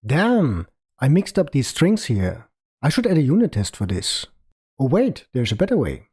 Damn! I mixed up these strings here. I should add a unit test for this. Oh wait, there's a better way.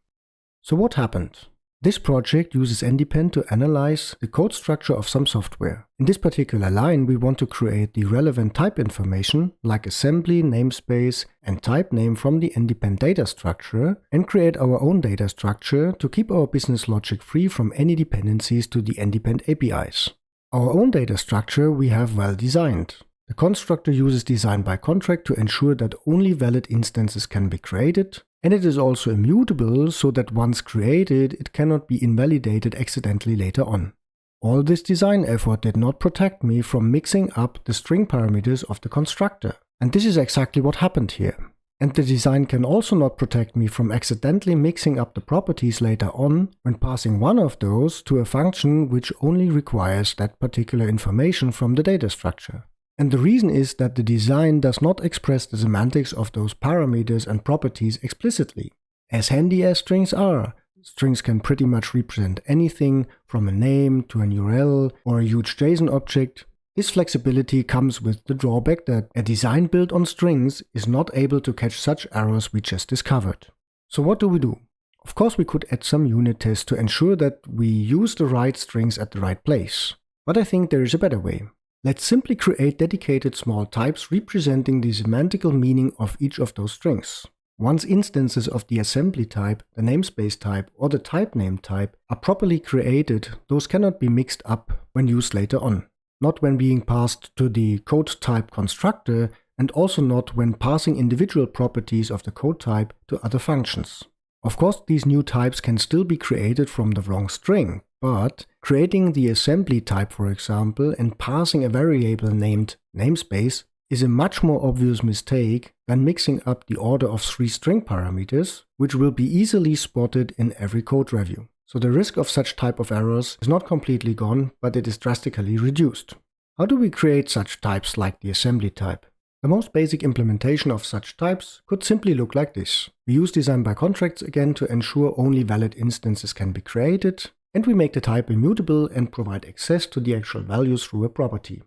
So what happened? This project uses ndepend to analyze the code structure of some software. In this particular line, we want to create the relevant type information like assembly, namespace, and type name from the ndepend data structure and create our own data structure to keep our business logic free from any dependencies to the ndepend APIs. Our own data structure we have well designed. The constructor uses design by contract to ensure that only valid instances can be created, and it is also immutable so that once created, it cannot be invalidated accidentally later on. All this design effort did not protect me from mixing up the string parameters of the constructor. And this is exactly what happened here. And the design can also not protect me from accidentally mixing up the properties later on when passing one of those to a function which only requires that particular information from the data structure. And the reason is that the design does not express the semantics of those parameters and properties explicitly. As handy as strings are, strings can pretty much represent anything from a name to an URL or a huge JSON object. This flexibility comes with the drawback that a design built on strings is not able to catch such errors we just discovered. So what do? Of course we could add some unit tests to ensure that we use the right strings at the right place. But I think there is a better way. Let's simply create dedicated small types representing the semantical meaning of each of those strings. Once instances of the assembly type, the namespace type, or the type name type are properly created, those cannot be mixed up when used later on. Not when being passed to the code type constructor, and also not when passing individual properties of the code type to other functions. Of course, these new types can still be created from the wrong string, but creating the assembly type, for example, and passing a variable named namespace is a much more obvious mistake than mixing up the order of 3 string parameters, which will be easily spotted in every code review. So the risk of such type of errors is not completely gone, but it is drastically reduced. How do we create such types like the assembly type? The most basic implementation of such types could simply look like this. We use design by contracts again to ensure only valid instances can be created, and we make the type immutable and provide access to the actual values through a property.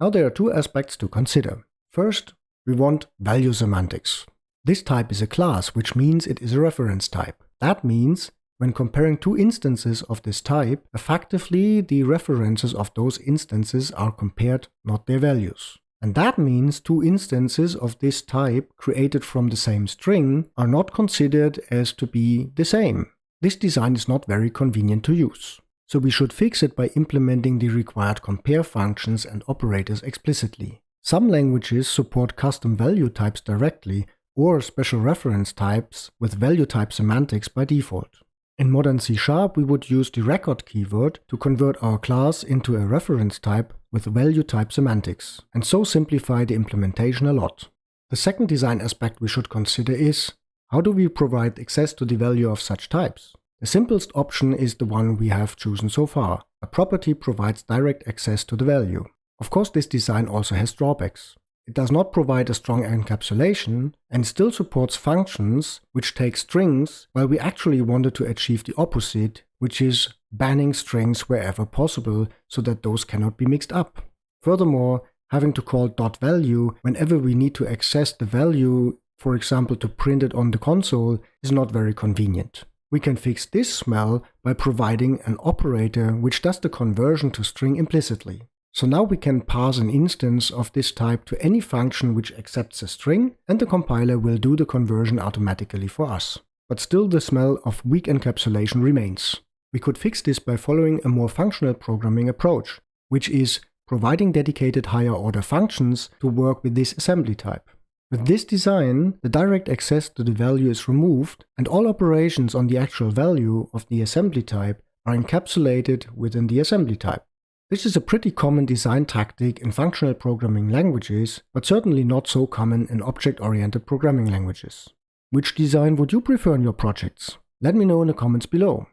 Now there are 2 aspects to consider. First, we want value semantics. This type is a class, which means it is a reference type. That means when comparing 2 instances of this type, effectively the references of those instances are compared, not their values. And that means 2 instances of this type created from the same string are not considered as to be the same. This design is not very convenient to use. So we should fix it by implementing the required compare functions and operators explicitly. Some languages support custom value types directly or special reference types with value type semantics by default. In modern C# we would use the record keyword to convert our class into a reference type with value type semantics, and so simplify the implementation a lot. The second design aspect we should consider is, how do we provide access to the value of such types? The simplest option is the one we have chosen so far. A property provides direct access to the value. Of course, this design also has drawbacks. It does not provide a strong encapsulation and still supports functions which take strings, while we actually wanted to achieve the opposite, which is banning strings wherever possible so that those cannot be mixed up. Furthermore, having to call .value whenever we need to access the value, for example to print it on the console, is not very convenient. We can fix this smell by providing an operator which does the conversion to string implicitly. So now we can pass an instance of this type to any function which accepts a string, and the compiler will do the conversion automatically for us. But still the smell of weak encapsulation remains. We could fix this by following a more functional programming approach, which is providing dedicated higher order functions to work with this assembly type. With this design, the direct access to the value is removed, and all operations on the actual value of the assembly type are encapsulated within the assembly type. This is a pretty common design tactic in functional programming languages, but certainly not so common in object-oriented programming languages. Which design would you prefer in your projects? Let me know in the comments below.